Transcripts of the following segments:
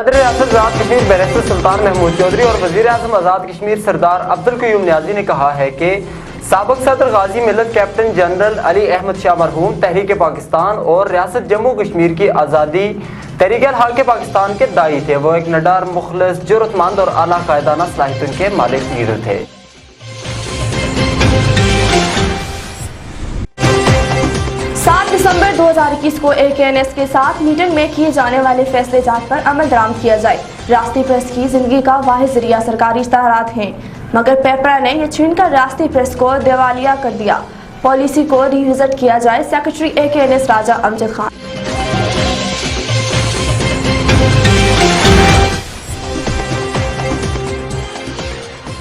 صدر ریاست آزاد کشمیر بیرسٹر سلطان محمود چودھری اور وزیر اعظم آزاد کشمیر سردار عبدالقیوم نیازی نے کہا ہے کہ سابق صدر غازی ملت کیپٹن جنرل علی احمد شاہ مرحوم تحریک پاکستان اور ریاست جموں کشمیر کی آزادی تحریک الحاق پاکستان کے داعی تھے۔ وہ ایک نڈر، مخلص، جرأت مند اور اعلیٰ قائدانہ صلاحیتوں کے مالک لیڈر تھے۔ 7 دسمبر 2021 کو AKNS کے ساتھ میٹنگ میں کیے جانے والے فیصلے جات پر عمل درآمد کیا جائے۔ ریاستی پریس کی زندگی کا واحد ذریعہ سرکاری اشتہارات ہیں، مگر پیپرا نے یہ چھین کر ریاستی پریس کو دیوالیہ کر دیا۔ پالیسی کو ری وزٹ کیا جائے۔ سیکرٹری AKNS راجہ امجد خان۔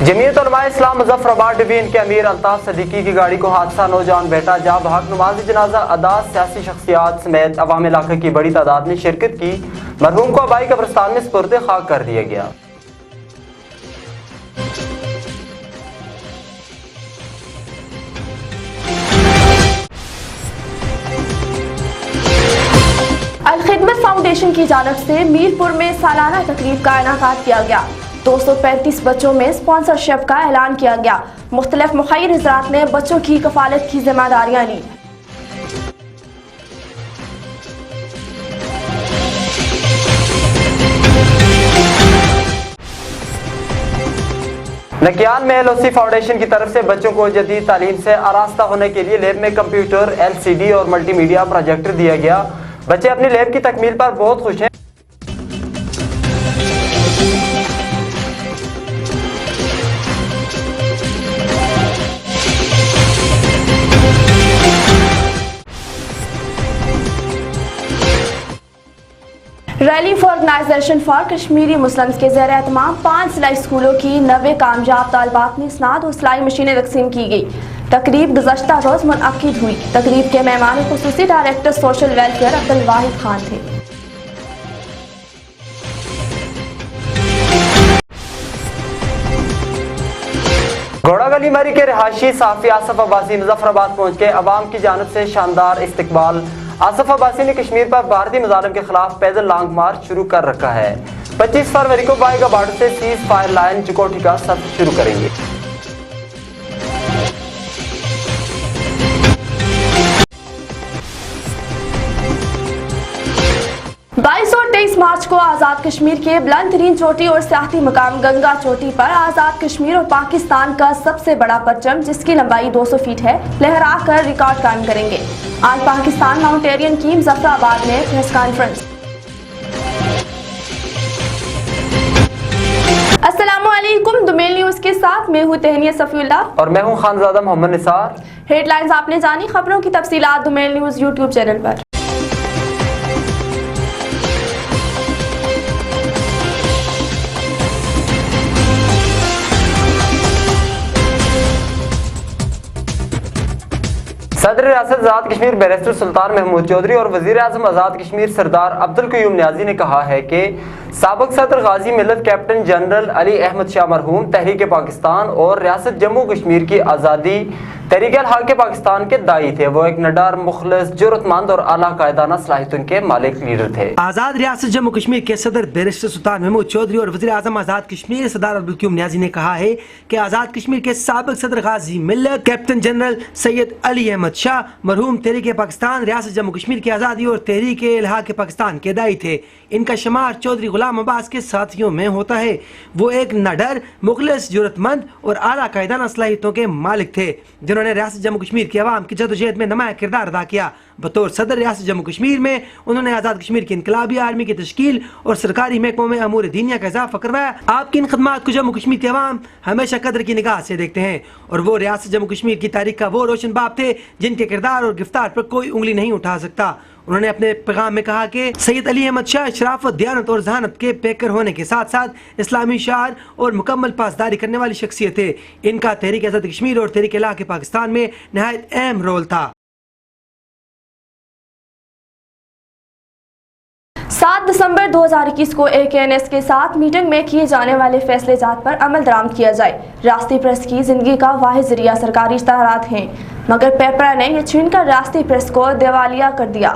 جمعیت علماء اسلام مظفر آباد ڈویژن کے امیر الطاف صدیقی کی گاڑی کو حادثہ نوجوان بیٹا جاں بحق نماز جنازہ ادا سیاسی شخصیات سمیت عوام علاقے کی بڑی تعداد نے شرکت کی۔ مرحوم کو آبائی قبرستان میں سپرد خاک کر دیا گیا۔ الخدمت فاؤنڈیشن کی جانب سے میرپور میں سالانہ تقریب کا انعقاد کیا گیا۔ 235 بچوں میں اسپانسرشپ کا اعلان کیا گیا۔ مختلف مخیر حضرات نے بچوں کی کفالت کی ذمہ داریاں لی۔ نکیان میں LOC فاؤنڈیشن کی طرف سے بچوں کو جدید تعلیم سے آراستہ ہونے کے لیے لیب میں کمپیوٹر، LCD اور ملٹی میڈیا پروجیکٹر دیا گیا۔ بچے اپنی لیب کی تکمیل پر بہت خوش ہیں۔ Rally for organisation for Kashmiri Muslims کے زیر اہتمام 5 ضلعی اسکولوں کی 90 کامیاب طالبات میں اسناد اور سلائی مشینیں تقسیم کی گئی۔ تقریب گزشتہ روز منعقد ہوئی۔ تقریب کے مہمان خصوصی director social welfare Abdul Wahid Khan تھے۔ گھوڑا گلی مری کے رہائشی صحافی آصف عباسی مظفر آباد پہنچ کے عوام کی جانب سے شاندار استقبال۔ آصف عباسی نے کشمیر پر بھارتی مظالم کے خلاف پیدل لانگ مارچ شروع کر رکھا ہے۔ 25 فروری کو بائیگا بارڈر سے سیز فائر لائن چکوٹھی کا سفر شروع کریں گے۔ اور 23 مارچ کو آزاد کشمیر کے بلند ترین چوٹی اور سیاحتی مقام گنگا چوٹی پر آزاد کشمیر اور پاکستان کا سب سے بڑا پرچم جس کی لمبائی 200 فیٹ ہے لہرا کر ریکارڈ قائم کریں گے۔ آج پاکستان ماؤنٹیرین کی مظفر آباد میں پریس کانفرنس۔ السلام علیکم، دمیل نیوز کے ساتھ میں ہوں تہنیہ صفی اللہ اور میں ہوں خانزادہ محمد نثار۔ ہیڈ لائنز آپ نے جانی، خبروں کی تفصیلات دمیل نیوز یوٹیوب چینل پر۔ صدر ریاست آزاد کشمیر بیرسٹر سلطان محمود چودھری اور وزیر اعظم آزاد کشمیر سردار عبدالقیوم نیازی نے کہا ہے کہ سابق صدر غازی ملت کیپٹن جنرل علی احمد شاہ مرحوم تحریک پاکستان اور ریاست جموں کشمیر کی آزادی تحریک الحاق پاکستان کے داعی تھے۔ وہ ایک نڈر، مخلص، جرأت مند اور اعلیٰ قائدانہ صلاحیتوں کے مالک لیڈر تھے۔ آزاد ریاست جموں کشمیر کے صدر بیرسٹر سلطان محمود چودھری اور وزیر اعظم آزاد کشمیر سردار عبدالقیوم نیازی نے کہا ہے کہ آزاد کشمیر کے سابق صدر غازی ملت کیپٹن جنرل سید علی احمد شاہ مرحوم تحریک پاکستان ریاست جموں کشمیر کی آزادی اور تحریک الحاق پاکستان کے داعی تھے۔ ان کا شمار چودھری غلام عباس کے ساتھیوں میں ہوتا ہے۔ وہ ایک نڈر، مخلص، جرأت مند اور اعلیٰ قائدانہ صلاحیتوں کے مالک تھے جنہوں نے ریاست جموں کشمیر کی عوام کی جدوجہد میں نمایاں کردار ادا کیا۔ بطور صدر ریاست جموں کشمیر میں انہوں نے آزاد کشمیر کی انقلابی آرمی کی تشکیل اور سرکاری محکموں میں امور دینیہ کا اضافہ کروایا۔ آپ کی ان خدمات کو جموں کشمیر کے عوام ہمیشہ قدر کی نگاہ سے دیکھتے ہیں اور وہ ریاست جموں کشمیر کی تاریخ کا وہ روشن باب تھے جن کے کردار اور گفتار پر کوئی انگلی نہیں اٹھا سکتا۔ انہوں نے اپنے پیغام میں کہا کہ سید علی احمد شاہ شرافت، دیانت اور ذہانت کے پیکر ہونے کے ساتھ ساتھ اسلامی شعار اور مکمل پاسداری کرنے والی شخصیت ہے۔ ان کا تحریک آزاد کشمیر اور تحریک الحاق پاکستان میں نہایت اہم رول تھا۔ 7 دسمبر 2021 کو AKNS کے ساتھ میٹنگ میں کیے جانے والے فیصلے جات پر عمل درآمد کیا جائے۔ ریاستی پریس کی زندگی کا واحد ذریعہ سرکاری اشتہارات ہیں، مگر پیپرا نے یہ چھین کر ریاستی پریس کو دیوالیہ کر دیا۔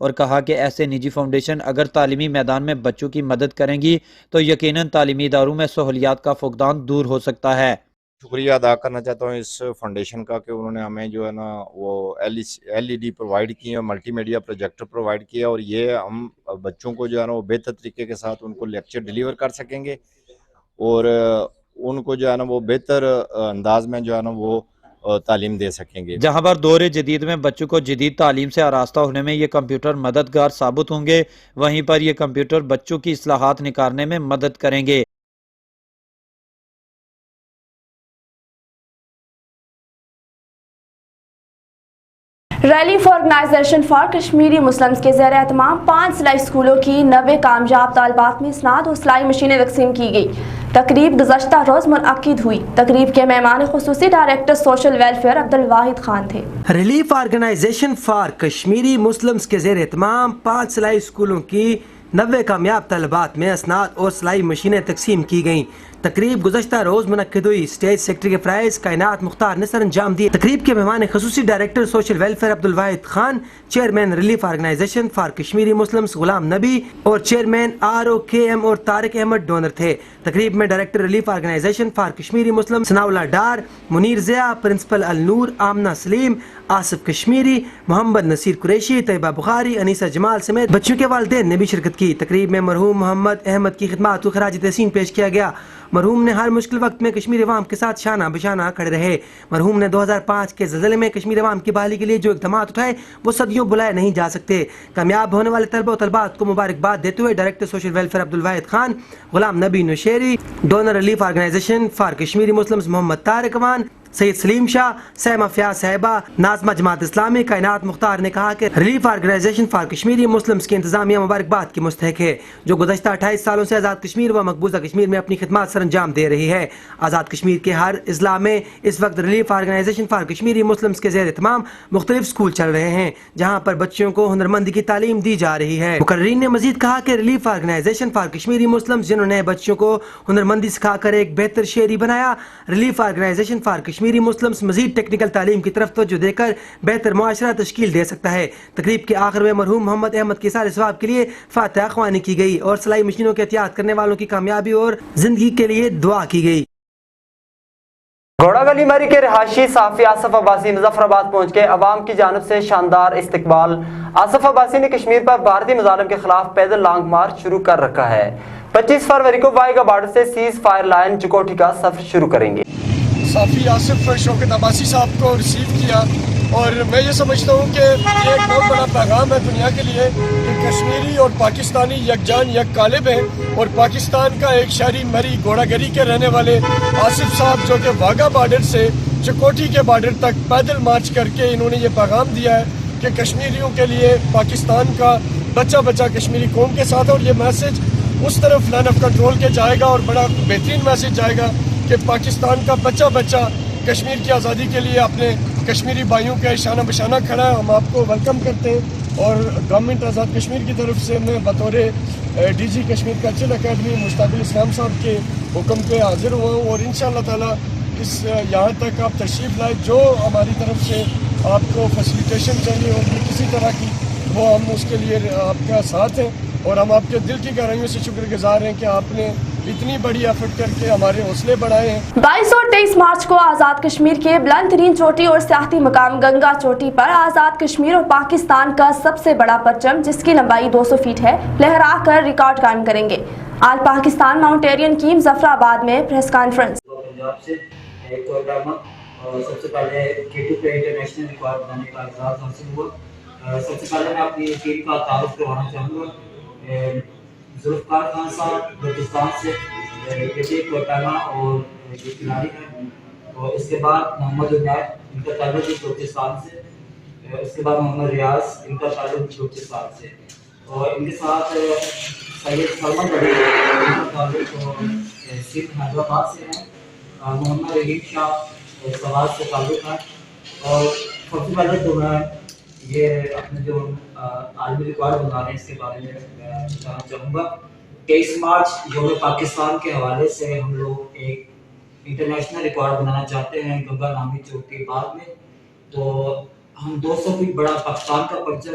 اور کہا کہ ایسے نجی فاؤنڈیشن اگر تعلیمی میدان میں بچوں کی مدد کریں گی تو یقیناً تعلیمی اداروں میں سہولیات کا فقدان دور ہو سکتا ہے۔ شکریہ ادا کرنا چاہتا ہوں اس فاؤنڈیشن کا کہ انہوں نے ہمیں جو ہے نا وہ ایل ای ڈی پرووائڈ کی ہے، ملٹی میڈیا پروجیکٹر پرووائڈ کیا، اور یہ ہم بچوں کو جو ہے نا وہ بہتر طریقے کے ساتھ ان کو لیکچر ڈیلیور کر سکیں گے اور ان کو جو ہے نا وہ بہتر انداز میں جو ہے نا وہ تعلیم دے سکیں گے۔ جہاں پر دور جدید میں بچوں کو جدید تعلیم سے آراستہ ہونے میں یہ کمپیوٹر مددگار ثابت ہوں گے، وہیں پر یہ کمپیوٹر بچوں کی اصلاحات نکالنے میں مدد کریں گے۔ Rally for organisation for Kashmiri Muslims کے زیر اہتمام 5 ضلعی اسکولوں کی 90 کامیاب طالبات میں اسناد اور سلائی مشینیں تقسیم کی گئی۔ تقریب گزشتہ روز منعقد ہوئی۔ تقریب کے مہمان خصوصی director social welfare Abdul Wahid Khan تھے۔ Relief organization for Kashmiri Muslims کے زیر اہتمام 5 سلائی اسکولوں کی 90 کامیاب طالبات میں اسناد اور سلائی مشینیں تقسیم کی گئیں۔ تقریب گزشتہ روز منعقد ہوئی۔ اسٹیج سیکرٹری کے فرائض کائنات مختار نے سر انجام دیے۔ تقریب کے مہمان خصوصی director social welfare Abdul Wahid Khan, chairman relief organization for Kashmiri Muslims Ghulam Nabi اور چیئرمین ROKM اور طارق احمد ڈونر تھے۔ تقریب میں director relief organization for Kashmiri Muslim Sanaullah Dar, Munir Zia, principal Al Noor Amna سلیم، آصف کشمیری، محمد نصیر قریشی، طیبہ بخاری، انیسہ جمال سمیت بچوں کے والدین نے بھی شرکت کی۔ تقریب میں مرحوم محمد احمد کی خدمات کو خراج تحسین پیش کیا گیا۔ مرحوم نے ہر مشکل وقت میں کشمیر عوام کے ساتھ شانہ بشانہ کھڑے رہے۔ مرحوم نے 2005 کے زلزلے میں کشمیر عوام کی بحالی کے لیے جو اقدامات اٹھائے وہ صدیوں بلائے نہیں جا سکتے۔ کامیاب ہونے والے طلبہ و طالبات کو مبارکباد دیتے ہوئے director social welfare Abdul Wahid Khan, Ghulam Nabi Nowsheri, donor relief organization for Kashmiri Muslims Muhammad Tariq Aman, Syed سلیم شاہ، سیمہ فیاض صاحبہ، ناظمہ جماعت اسلامی، کائنات مختار نے کہا کہ relief organization for Kashmiri Muslims کی انتظامیہ مبارکباد کی مستحق ہے، جو گزشتہ 28 سالوں سے آزاد کشمیر و مقبوضہ کشمیر میں اپنی خدمات سر انجام دے رہی ہے۔ آزاد کشمیر کے ہر اضلاع میں اس وقت relief organization for Kashmiri Muslims کے زیر اہتمام مختلف اسکول چل رہے ہیں، جہاں پر بچوں کو ہنرمندی کی تعلیم دی جا رہی ہے۔ مقررین نے مزید کہا کہ relief organization for Kashmiri Muslims جنہوں نے بچوں کو ہنرمندی سکھا کر ایک بہتر شہری بنایا، relief organization for Kashmiri Muslims مزید ٹیکنیکل تعلیم کی طرف توجہ دے کر بہتر معاشرہ تشکیل دے سکتا ہے۔ تقریب کے آخر میں مرحوم محمد احمد کے سال ثواب کے لیے فاتحہ خوانی کی گئی اور سلائی مشینوں کے احتیاط کرنے والوں کی کامیابی اور زندگی کے لیے دعا کی گئی۔ گھوڑا گلی مری کے رہائشی صحافی آصف عباسی مظفر آباد پہنچ کے عوام کی جانب سے شاندار استقبال۔ آصف عباسی نے کشمیر پر بھارتی مظالم کے خلاف پیدل لانگ مارچ شروع کر رکھا ہے۔ 25 فروری کو وائیگا بارڈر سے سیز فائر لائن چکوٹھی کا سفر شروع کریں گے۔ صحافی آصف شوکت عباسی صاحب کو ریسیو کیا اور میں یہ سمجھتا ہوں کہ یہ ایک بہت بڑا پیغام ہے دنیا کے لیے کہ کشمیری اور پاکستانی یکجان یک قالب ہیں، اور پاکستان کا ایک شہری مری گھوڑا گری کے رہنے والے آصف صاحب جو کہ واگا بارڈر سے چکوٹھی کے بارڈر تک پیدل مارچ کر کے انہوں نے یہ پیغام دیا ہے کہ کشمیریوں کے لیے پاکستان کا بچہ بچہ کشمیری قوم کے ساتھ ہے، اور یہ میسج اس طرف لائن آف کنٹرول کے جائے گا اور بڑا بہترین میسج جائے گا کہ پاکستان کا بچہ بچہ کشمیر کی آزادی کے لیے اپنے کشمیری بھائیوں کے شانہ بشانہ کھڑا ہے۔ ہم آپ کو ویلکم کرتے ہیں اور گورنمنٹ آزاد کشمیر کی طرف سے میں بطور DG کشمیر کلچرل اکیڈمی مشتاق الاسلام صاحب کے حکم پہ حاضر ہوا ہوں، اور انشاءاللہ تعالیٰ اس یہاں تک آپ تشریف لائے، جو ہماری طرف سے آپ کو فیسیلیٹیشن چاہیے ہوگی کسی طرح کی، وہ ہم اس کے لیے آپ کا ساتھ ہیں، اور ہم آپ کے دل کی گہرائیوں سے شکر گزار ہیں کہ آپ نے اتنی بڑی ایفرٹ کر کے ہمارے حوصلے بڑھائے ہیں۔ 22 اور 23 مارچ کو آزاد کشمیر کے بلند ترین چوٹی اور سیاحتی مقام گنگا چوٹی پر آزاد کشمیر اور پاکستان کا سب سے بڑا پرچم، جس کی لمبائی 200 فیٹ ہے، لہرا کر ریکارڈ قائم کریں گے۔ آل پاکستان ماؤنٹیرین کی مظفر آباد میں پریس کانفرنس۔ پنجاب سے ایک اور سب سے پہلے K2 پہ انٹرنیشنل ریکارڈ بنانے کا اعزاز حاصل ہوا۔ سب سے پہلے میں اپنی ٹیم کا تعارف کروانا چاہوں گا۔ ذوالفقار خان صاحب بلوچستان سے کرکٹ کوٹانا اور یہ کھلاڑی ہیں، اور اس کے بعد محمد عنایت، ان کا تعلق بھی بلوچستان سے، اس کے بعد محمد ریاض، ان کا تعلق بھی بلوچستان سے، اور ان کے ساتھ سید سلمان بڑی، ان کا تعلق سندھ حیدرآباد سے ہے، محمد رحیم شاہ سوات سے تعلق ہے، اور سب سے پہلے تو میں یہ اپنے جو عالمی ریکارڈ بنا رہے ہیں اس کے بارے میں بتانا چاہوں گا۔ 23 مارچ یوم پاکستان کے حوالے سے ہم لوگ ایک انٹرنیشنل ریکارڈ بنانا چاہتے ہیں گنگا نامی چوٹی پارک میں، تو ہم 200 فٹ بڑا پاکستان کا پرچم